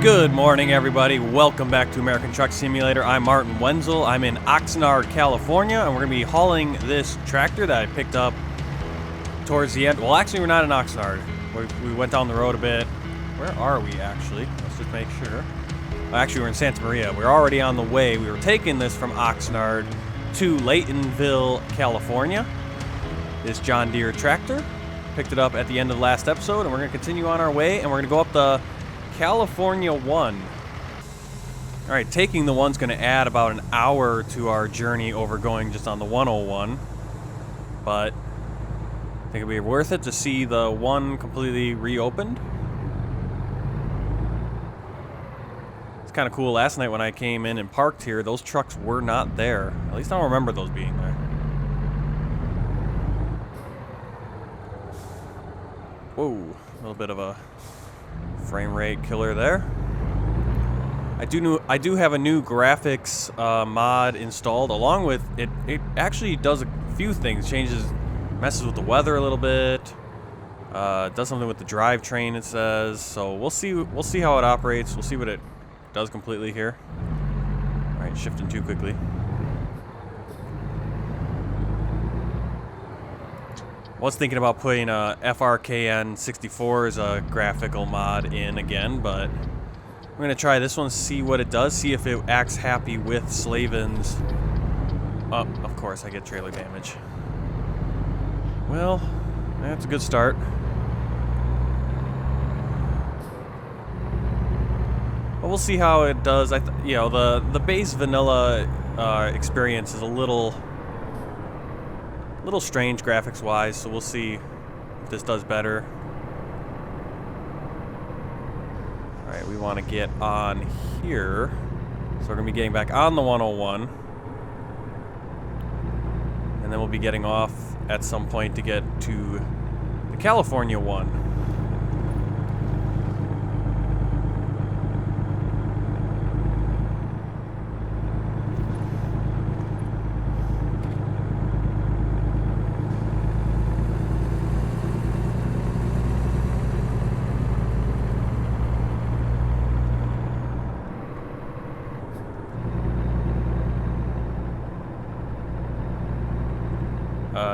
Good morning, everybody. Welcome back to American Truck Simulator. I'm Martin Wenzel. I'm in Oxnard, California, and we're going to be hauling this tractor that I picked up towards the end. Well, actually, we're not in Oxnard. We went down the road a bit. Where are we, actually? Let's just make sure. Actually, we're in Santa Maria. We're already on the way. We were taking this from Oxnard to Laytonville, California. This John Deere tractor. Picked it up at the end of the last episode, and we're going to continue on our way, and we're going to go up the California 1. Alright, taking the 1's going to add about an hour to our journey over going just on the 101. But I think it'd be worth it to see the 1 completely reopened. It's kind of cool. Last night when I came in and parked here, those trucks were not there. At least I don't remember those being there. Whoa, a little bit of a frame rate killer there. I do have a new graphics mod installed. Along with it, it actually does a few things. Messes with the weather a little bit. Does something with the drivetrain, it says. So we'll see how it operates. We'll see what it does completely here. All right, shifting too quickly. Was thinking about putting a FRKN 64 as a graphical mod in again, but I'm going to try this one, see what it does, see if it acts happy with Slavin's. Oh, of course, I get trailer damage. Well, that's a good start. But we'll see how it does. The base vanilla experience is a little strange graphics wise, so we'll see if this does better. Alright, we want to get on here, so we're going to be getting back on the 101, and then we'll be getting off at some point to get to the California 1.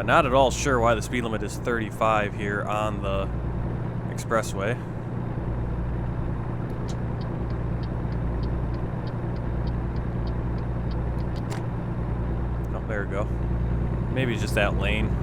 Not at all sure why the speed limit is 35 here on the expressway. Oh, there we go. Maybe just that lane.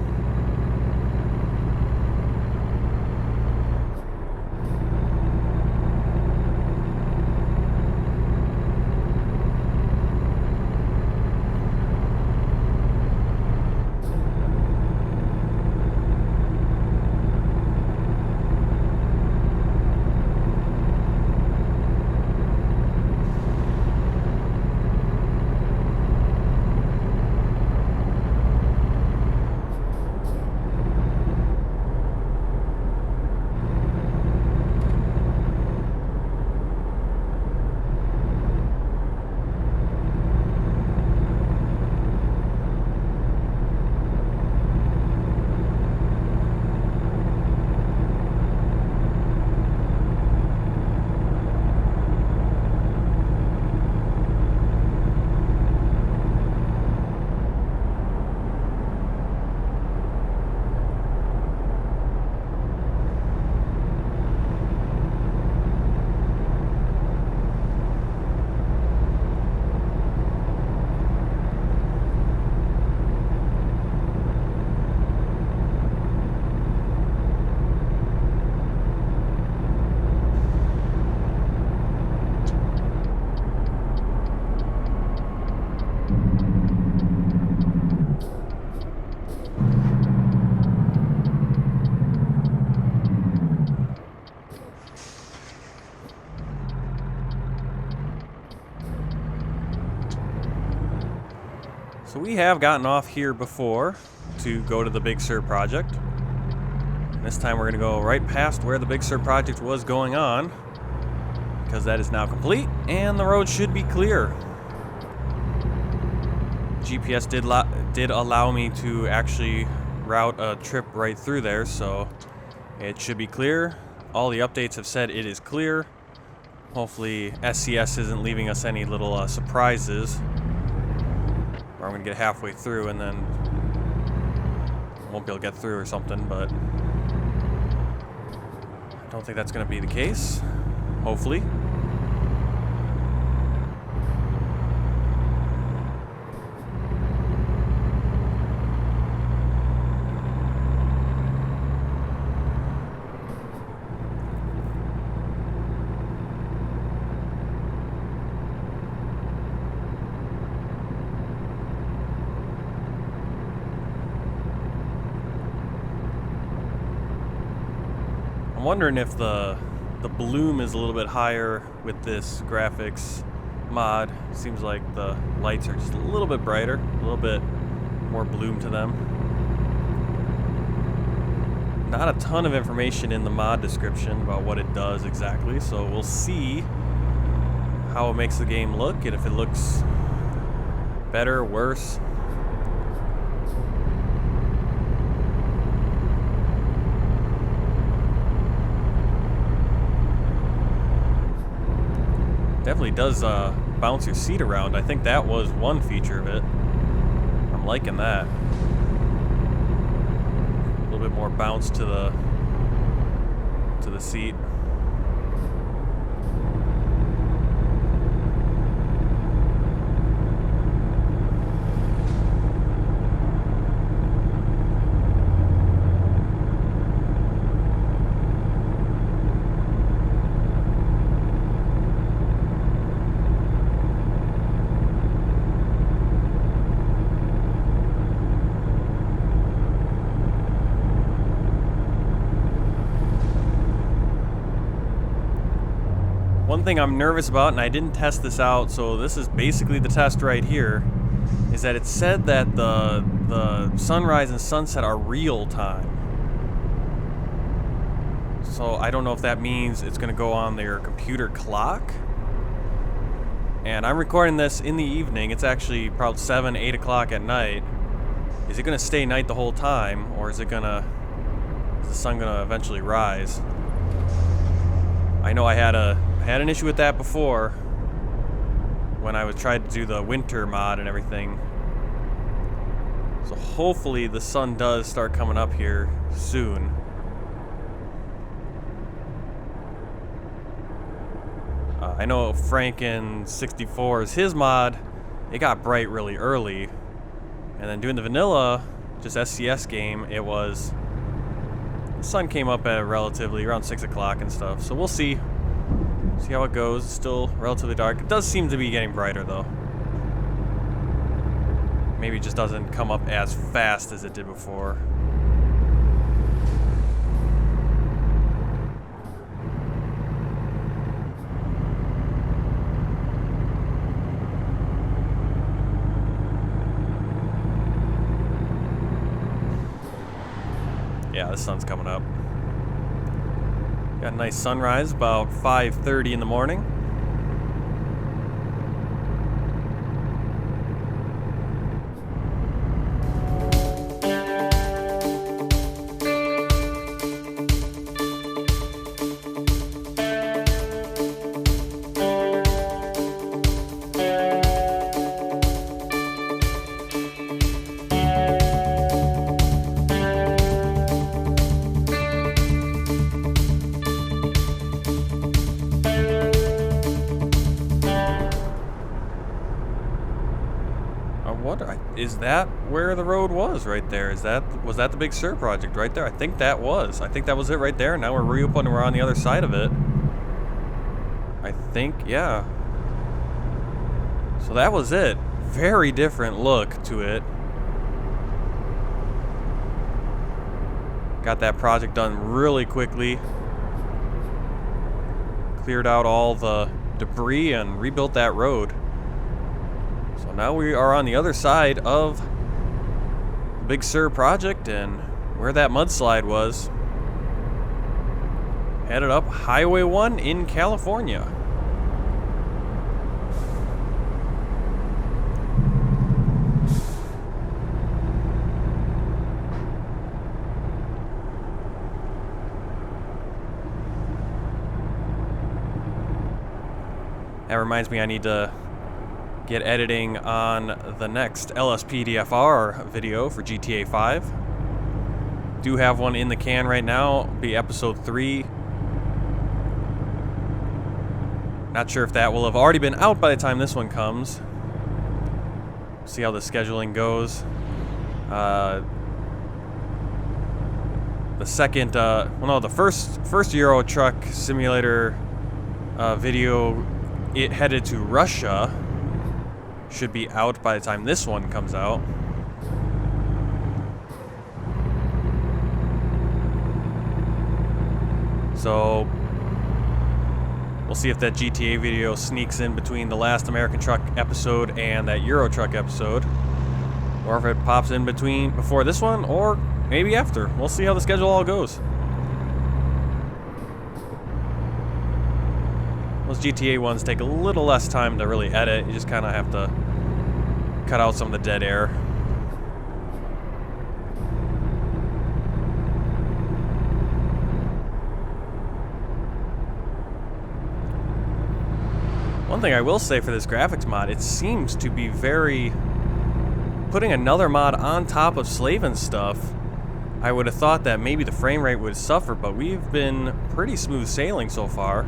So we have gotten off here before to go to the Big Sur project. And this time we're going to go right past where the Big Sur project was going on, because that is now complete and the road should be clear. GPS did allow me to actually route a trip right through there, so it should be clear. All the updates have said it is clear. Hopefully SCS isn't leaving us any little surprises. Or I'm gonna get halfway through and then won't be able to get through or something, but I don't think that's gonna be the case. Hopefully. I'm wondering if the bloom is a little bit higher with this graphics mod. Seems like the lights are just a little bit brighter, a little bit more bloom to them. Not a ton of information in the mod description about what it does exactly, so we'll see how it makes the game look and if it looks better or worse. Definitely does bounce your seat around. I think that was one feature of it. I'm liking that. A little bit more bounce to the seat. One thing I'm nervous about, and I didn't test this out, so this is basically the test right here, is that it said that the sunrise and sunset are real time. So I don't know if that means it's going to go on their computer clock. And I'm recording this in the evening. It's actually probably 7, 8 o'clock at night. Is it going to stay night the whole time, or is the sun going to eventually rise? I know I had an issue with that before when I was trying to do the winter mod and everything. So hopefully the sun does start coming up here soon. I know Franken64's his mod, it got bright really early. And then doing the vanilla, just SCS game, the sun came up at relatively around 6 o'clock and stuff. So we'll see. See how it goes. It's still relatively dark. It does seem to be getting brighter though. Maybe it just doesn't come up as fast as it did before. Yeah, the sun's coming up. Got a nice sunrise about 5:30 in the morning. Is that where the road was right there? Was that the Big Sur project right there? I think that was it right there. Now we're we're on the other side of it. I think, yeah. So that was it. Very different look to it. Got that project done really quickly. Cleared out all the debris and rebuilt that road. So now we are on the other side of the Big Sur project and where that mudslide was. Headed up Highway 1 in California. That reminds me I need to get editing on the next LSPDFR video for GTA 5. Do have one in the can right now, be episode 3. Not sure if that will have already been out by the time this one comes. See how the scheduling goes. The second, the first Euro Truck Simulator video, it headed to Russia, should be out by the time this one comes out. So we'll see if that GTA video sneaks in between the last American Truck episode and that Euro Truck episode, or if it pops in between before this one, or maybe after. We'll see how the schedule all goes. Those GTA ones take a little less time to really edit. You just kind of have to cut out some of the dead air. One thing I will say for this graphics mod, it seems to be very... putting another mod on top of Slavin's stuff, I would have thought that maybe the frame rate would suffer, but we've been pretty smooth sailing so far.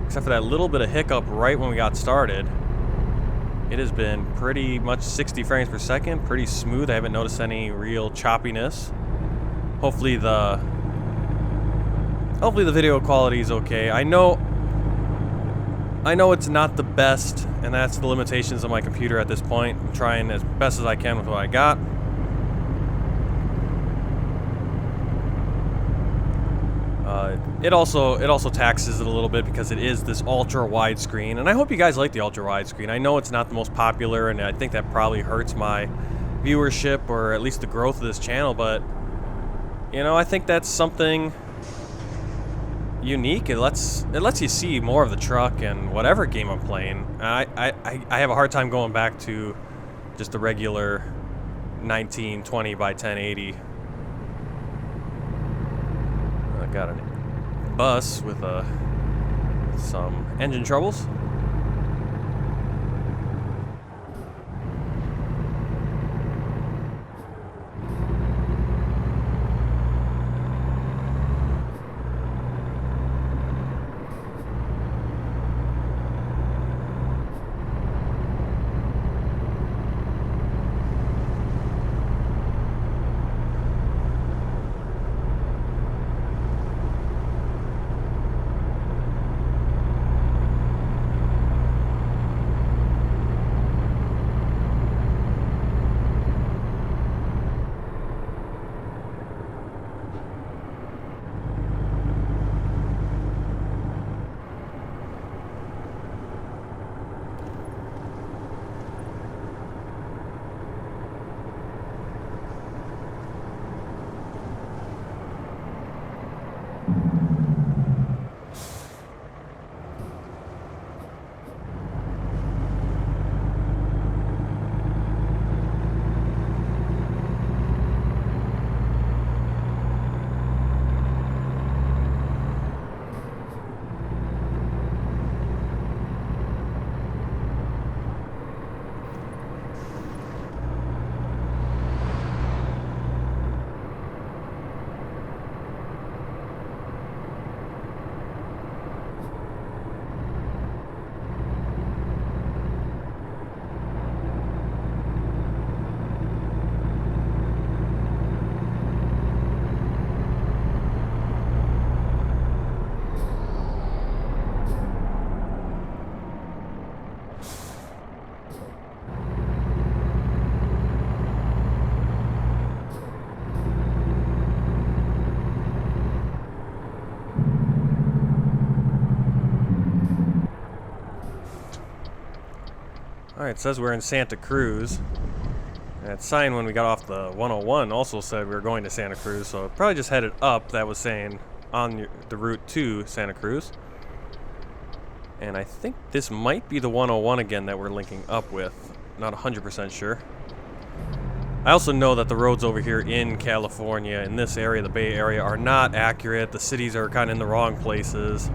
Except for that little bit of hiccup right when we got started. It has been pretty much 60 frames per second, pretty smooth. I haven't noticed any real choppiness. Hopefully the video quality is okay. I know it's not the best, and that's the limitations of my computer at this point. I'm trying as best as I can with what I got. It also taxes it a little bit because it is this ultra wide screen, and I hope you guys like the ultra wide screen. I know it's not the most popular, and I think that probably hurts my viewership or at least the growth of this channel, but you know, I think that's something unique. It lets you see more of the truck and whatever game I'm playing. I have a hard time going back to just the regular 1920 by 1080. I got a bus with some engine troubles. Alright, it says we're in Santa Cruz. And that sign when we got off the 101 also said we were going to Santa Cruz, so it probably just headed up. That was saying on the route to Santa Cruz. And I think this might be the 101 again that we're linking up with. Not 100% sure. I also know that the roads over here in California, in this area, the Bay Area, are not accurate. The cities are kind of in the wrong places.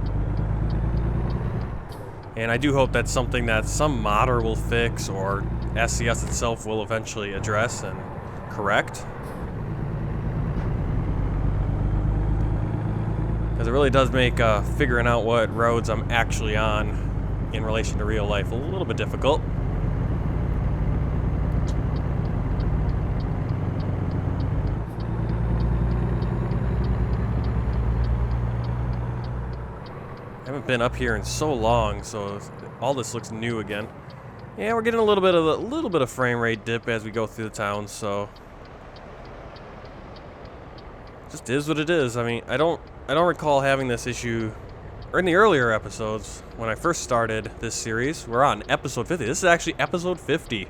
And I do hope that's something that some modder will fix or SCS itself will eventually address and correct. Because it really does make figuring out what roads I'm actually on in relation to real life a little bit difficult. I haven't been up here in so long, so all this looks new again. Yeah, we're getting a little bit of frame rate dip as we go through the town, so just is what it is. I mean, I don't recall having this issue, or in the earlier episodes when I first started this series. We're on episode 50. This is actually episode 50.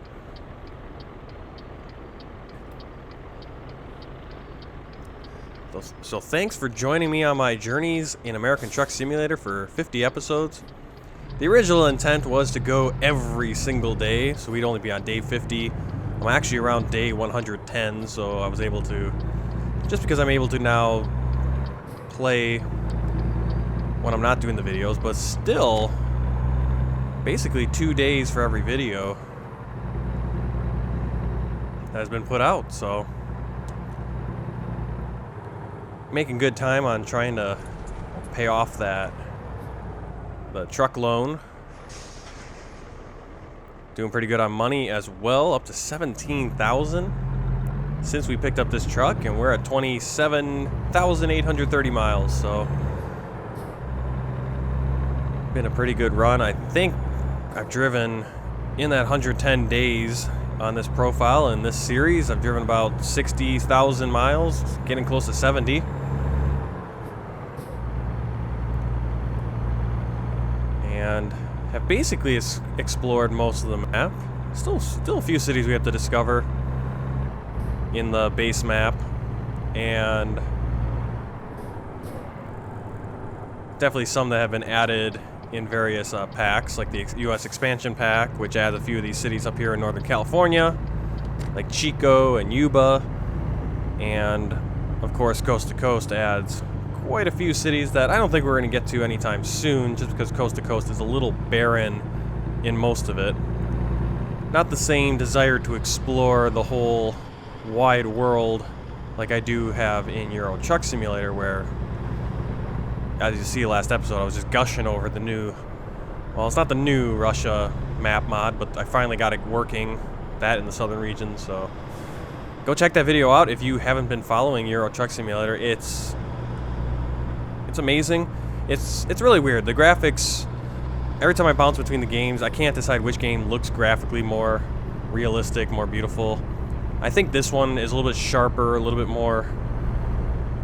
So thanks for joining me on my journeys in American Truck Simulator for 50 episodes. The original intent was to go every single day, so we'd only be on day 50. I'm actually around day 110, so I was able to, just because I'm able to now play when I'm not doing the videos, but still, basically 2 days for every video that has been put out, so making good time on trying to pay off the truck loan. Doing pretty good on money as well, up to $17,000 since we picked up this truck, and we're at 27,830 miles, so been a pretty good run. I think I've driven in that 110 days on this profile in this series. I've driven about 60,000 miles, getting close to 70. And have basically explored most of the map. Still a few cities we have to discover in the base map, and definitely some that have been added in various packs, like the U.S. expansion pack, which adds a few of these cities up here in Northern California, like Chico and Yuba, and of course Coast to Coast adds quite a few cities that I don't think we're going to get to anytime soon, just because Coast to Coast is a little barren in most of it. Not the same desire to explore the whole wide world like I do have in Euro Truck Simulator, where, as you see last episode, I was just gushing over the new, well, it's not the new Russia map mod, but I finally got it working, that in the southern region, so go check that video out if you haven't been following Euro Truck Simulator. It's amazing. It's really weird. The graphics, every time I bounce between the games, I can't decide which game looks graphically more realistic, more beautiful. I think this one is a little bit sharper, a little bit more,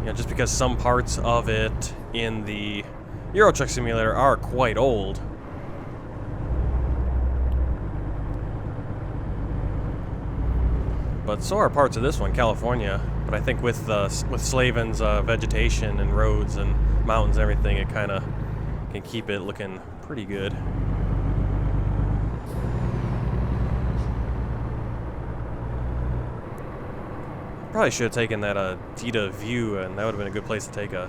just because some parts of it in the Euro Truck Simulator are quite old. But so are parts of this one, California. But I think with Slavin's vegetation and roads and mountains and everything, it kind of can keep it looking pretty good. Probably should have taken that Dita view, and that would have been a good place to take a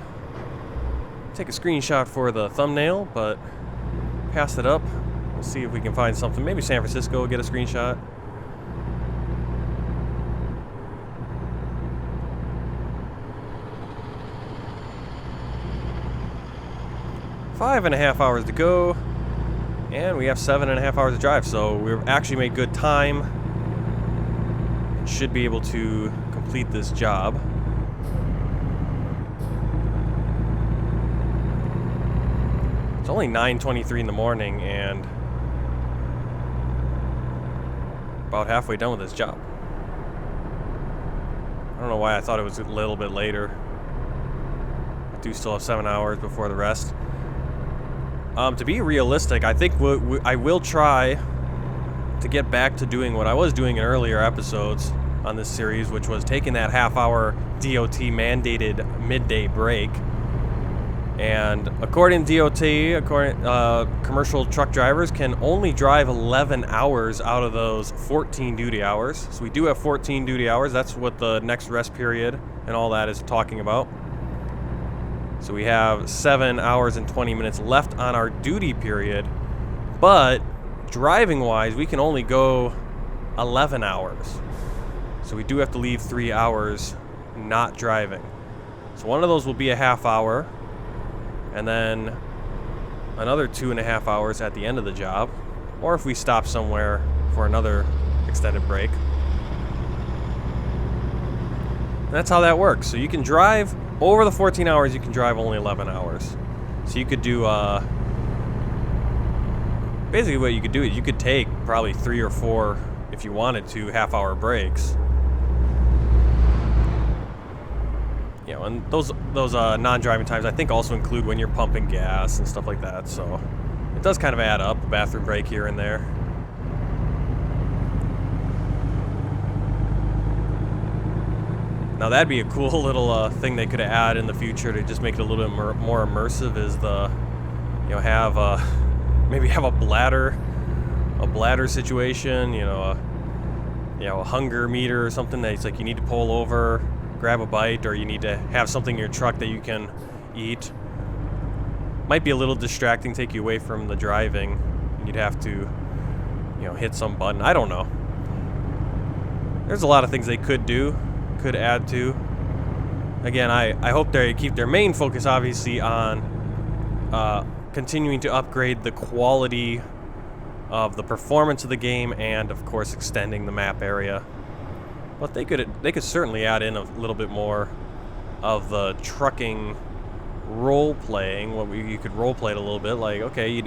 screenshot for the thumbnail, but passed it up. We'll see if we can find something. Maybe San Francisco will get a screenshot. Five and a half hours to go, and we have 7.5 hours to drive, so we've actually made good time. Should be able to complete this job. It's only 9:23 in the morning, and about halfway done with this job. I don't know why I thought it was a little bit later. I do still have 7 hours before the rest. To be realistic, I think I will try to get back to doing what I was doing in earlier episodes on this series, which was taking that half-hour DOT mandated midday break. And according to DOT, commercial truck drivers can only drive 11 hours out of those 14 duty hours. So we do have 14 duty hours. That's what the next rest period and all that is talking about. So we have 7 hours and 20 minutes left on our duty period But driving-wise, we can only go 11 hours. So we do have to leave 3 hours not driving. So one of those will be a half hour, and then another 2.5 hours at the end of the job, or if we stop somewhere for another extended break. And that's how that works. So you can drive over the 14 hours, you can drive only 11 hours. So you could do, basically what you could do is you could take probably 3 or 4, if you wanted to, half-hour breaks. You know, and those non-driving times I think also include when you're pumping gas and stuff like that. So it does kind of add up, a bathroom break here and there. Now that'd be a cool little thing they could add in the future to just make it a little bit more immersive. Is the, you know, have maybe have a bladder situation. You know, a hunger meter or something that's like you need to pull over, grab a bite, or you need to have something in your truck that you can eat. Might be a little distracting, take you away from the driving. You'd have to, you know, hit some button. I don't know. There's a lot of things they could do, could add to. Again, I hope they keep their main focus obviously on continuing to upgrade the quality of the performance of the game, and of course extending the map area. But they could certainly add in a little bit more of the trucking role playing. You could role play it a little bit, like, okay, you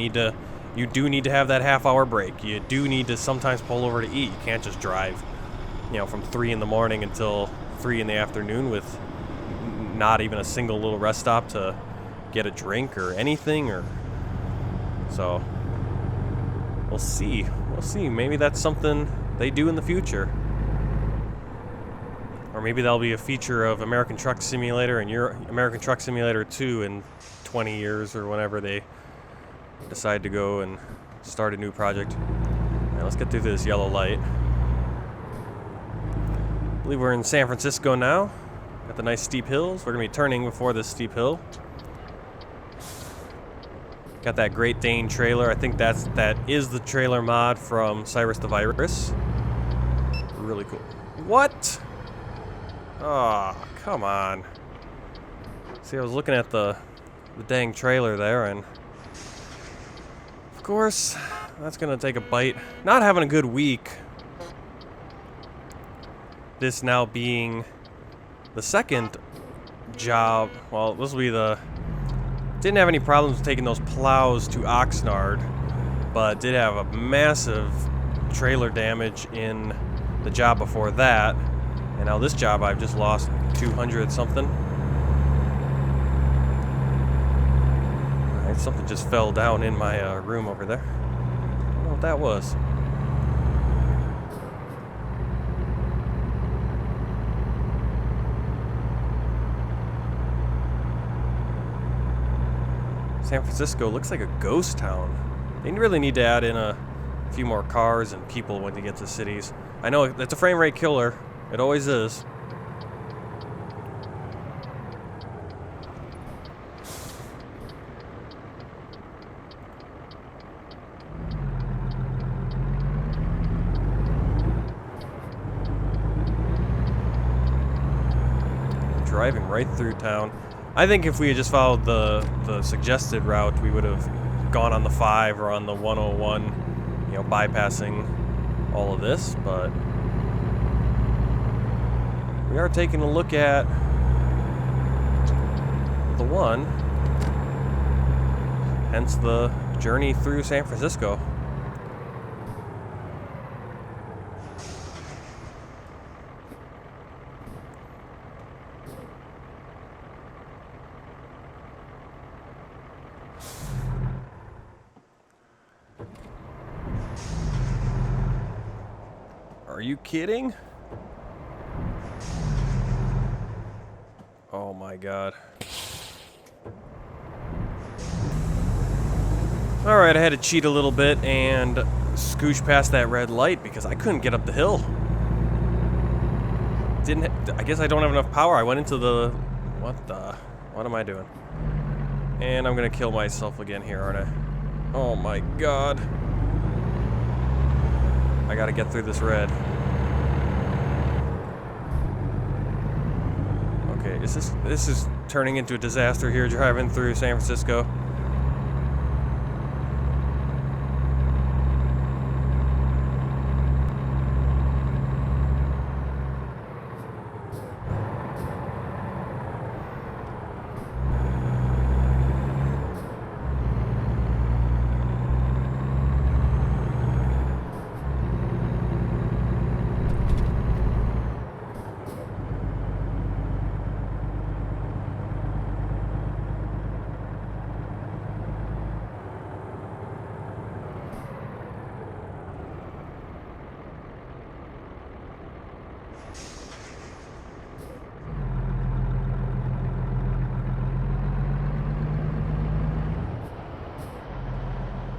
do need to have that half-hour break. You do need to sometimes pull over to eat. You can't just drive, you know, from 3 in the morning until 3 in the afternoon with not even a single little rest stop to get a drink or anything. Or so we'll see. Maybe that's something they do in the future. Or maybe that'll be a feature of American Truck Simulator and your American Truck Simulator 2 in 20 years or whenever they decide to go and start a new project. Now let's get through this yellow light. I believe we're in San Francisco now. Got the nice steep hills. We're going to be turning before this steep hill. Got that Great Dane trailer. I think that is the trailer mod from Cyrus the Virus. Really cool. What? Oh, come on. See, I was looking at the dang trailer there, and of course, that's gonna take a bite. Not having a good week. This now being the second job. Well, this will be the... Didn't have any problems with taking those plows to Oxnard, but did have a massive trailer damage in the job before that. And now this job, I've just lost 200 something. Alright, something just fell down in my room over there. I don't know what that was. San Francisco looks like a ghost town. They really need to add in a few more cars and people when they get to cities. I know it's a frame rate killer. It always is. Driving right through town. I think if we had just followed the suggested route, we would have gone on the 5 or on the 101, you know, bypassing all of this, but we are taking a look at the 1, hence the journey through San Francisco. Are you kidding? Oh my god. Alright, I had to cheat a little bit and scooch past that red light because I couldn't get up the hill. I guess I don't have enough power. I went into the... What am I doing? And I'm gonna kill myself again here, aren't I? Oh my god. I gotta get through this red. Okay, this is turning into a disaster here driving through San Francisco.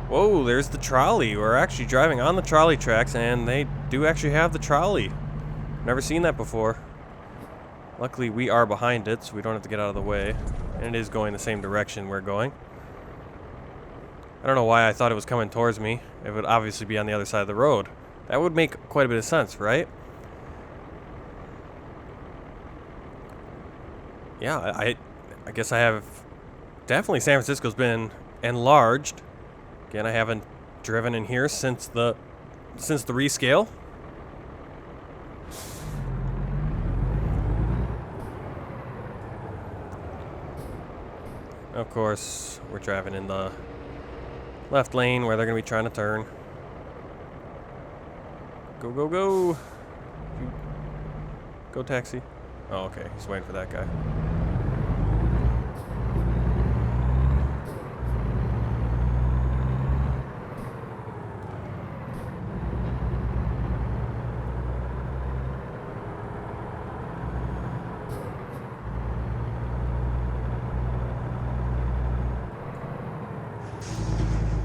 Whoa, there's the trolley. We're actually driving on the trolley tracks, and they do actually have the trolley. Never seen that before. Luckily, we are behind it, so we don't have to get out of the way. And it is going the same direction we're going. I don't know why I thought it was coming towards me. It would obviously be on the other side of the road. That would make quite a bit of sense, right? Yeah, I guess I have... Definitely San Francisco's been enlarged. Again, I haven't driven in here since the rescale. Of course, we're driving in the left lane where they're going to be trying to turn. Go, go, go. Go, taxi. Oh, okay. He's waiting for that guy.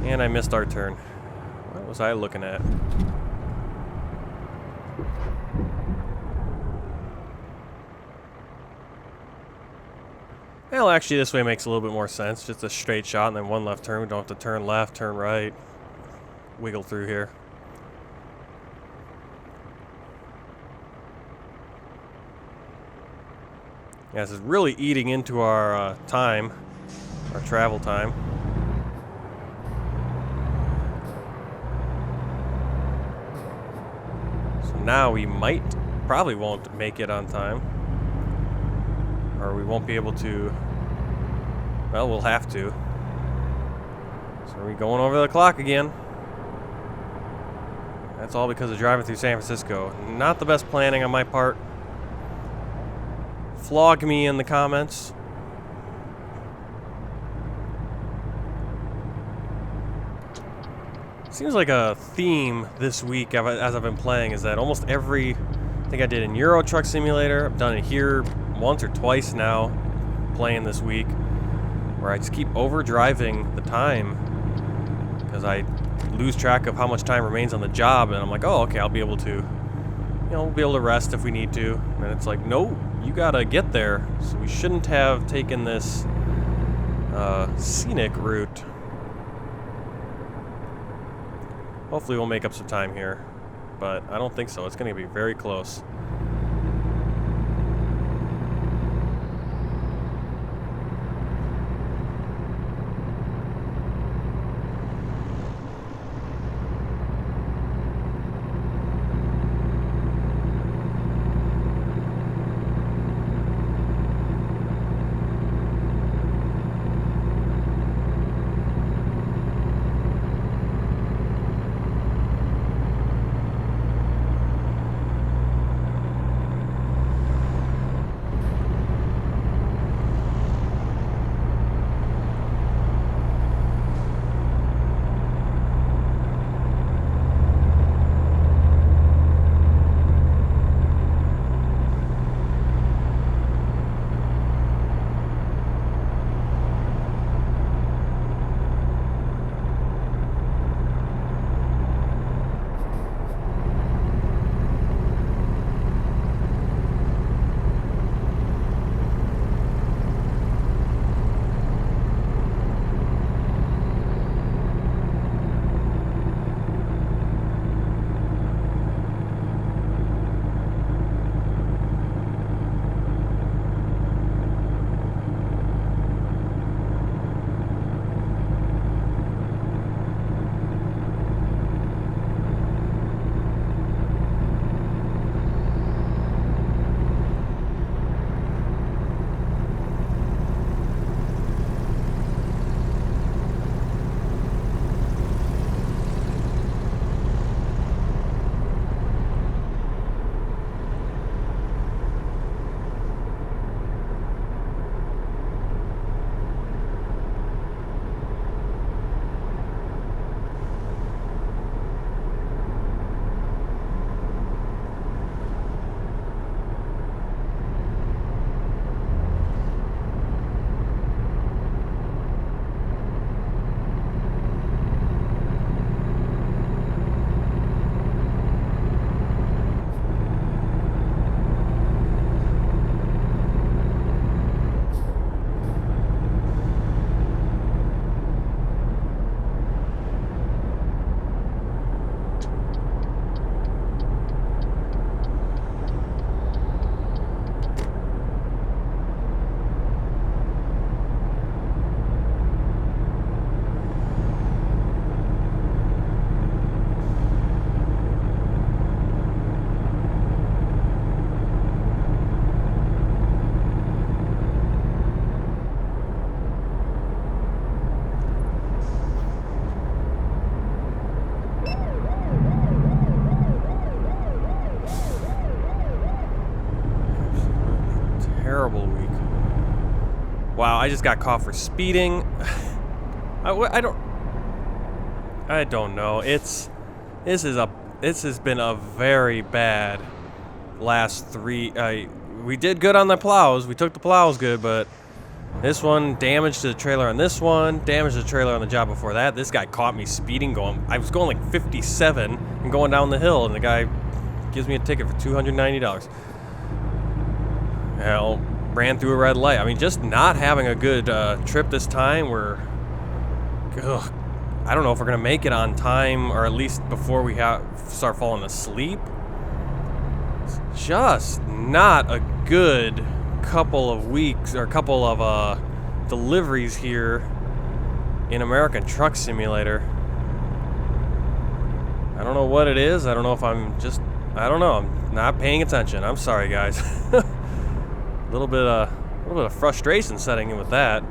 And I missed our turn. What was I looking at? Well, actually, this way makes a little bit more sense. Just a straight shot and then one left turn. We don't have to turn left, turn right. Wiggle through here. Yeah, this is really eating into our time, our travel time. Now we probably won't make it on time, or we won't be able to. Well, we'll have to. So we're going over the clock again. That's all because of driving through San Francisco. Not the best planning on my part. Flog me in the comments. Seems like a theme this week as I've been playing is that almost every... I think I did in Euro Truck Simulator. I've done it here once or twice now playing this week, where I just keep overdriving the time because I lose track of how much time remains on the job, and I'm like, oh, okay, I'll be able to, we'll be able to rest if we need to. And it's like, no, you gotta get there. So we shouldn't have taken this scenic route. Hopefully we'll make up some time here, but I don't think so. It's going to be very close. I just got caught for speeding. I don't know. This has been a very bad last 3. We did good on the plows. We took the plows good, but this one, damage to the trailer on this one, damage to the trailer on the job before that. This guy caught me speeding I was going like 57 and going down the hill, and the guy gives me a ticket for $290. Hell, ran through a red light. I mean, just not having a good trip this time. I don't know if we're gonna make it on time, or at least before we start falling asleep. It's just not a good couple of weeks or couple of deliveries here in American Truck Simulator. I don't know what it is. I don't know if I don't know. I'm not paying attention. I'm sorry, guys. a little bit of frustration setting in with that.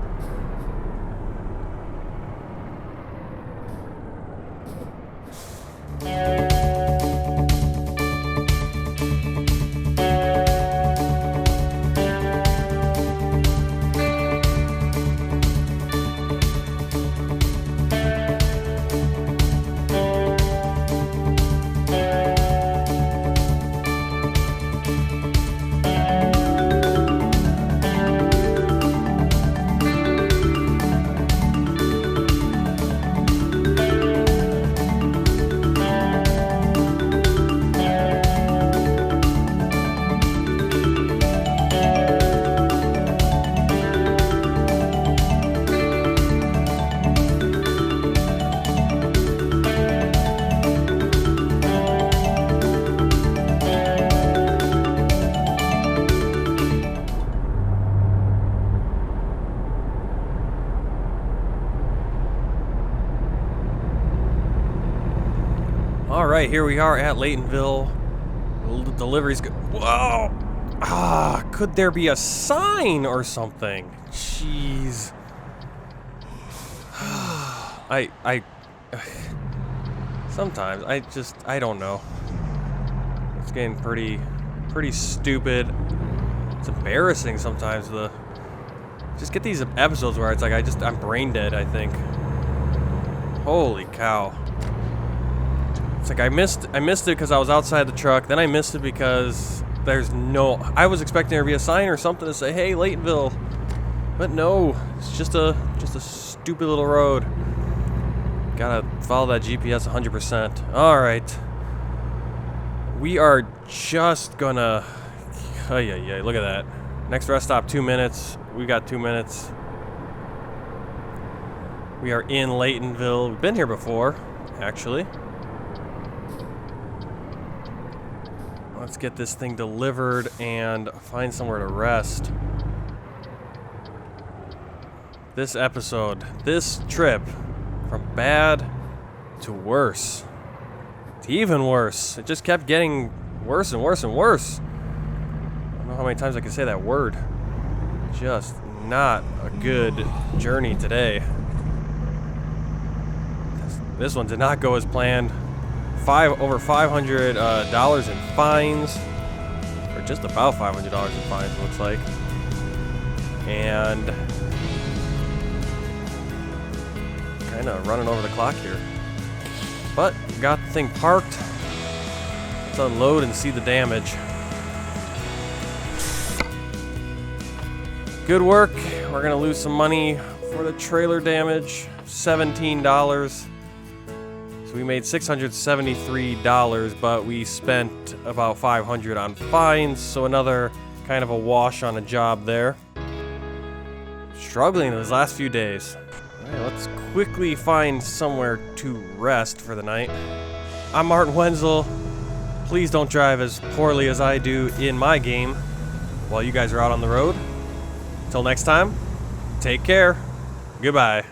Alright, here we are at Laytonville. The delivery's good. Whoa! Could there be a sign or something? Jeez. Sometimes, I don't know. It's getting pretty stupid. It's embarrassing sometimes, just get these episodes where it's like I'm brain dead, I think. Holy cow. It's like I missed it because I was outside the truck. Then I missed it because I was expecting there to be a sign or something to say, hey, Laytonville. But no, it's just a stupid little road. Gotta follow that GPS 100%. All right. We are just gonna, yeah, look at that. Next rest stop, 2 minutes. We got 2 minutes. We are in Laytonville. We've been here before, actually. Let's get this thing delivered and find somewhere to rest. This trip, from bad to worse, to even worse. It just kept getting worse and worse and worse. I don't know how many times I can say that word. Just not a good journey today. This one did not go as planned. Over $500 in fines, or just about $500 in fines, it looks like. And kind of running over the clock here. But got the thing parked. Let's unload and see the damage. Good work. We're gonna lose some money for the trailer damage, $17. So we made $673, but we spent about $500 on fines, so another kind of a wash on a job there. Struggling those last few days. All right, let's quickly find somewhere to rest for the night. I'm Martin Wenzel. Please don't drive as poorly as I do in my game while you guys are out on the road. Until next time, take care. Goodbye.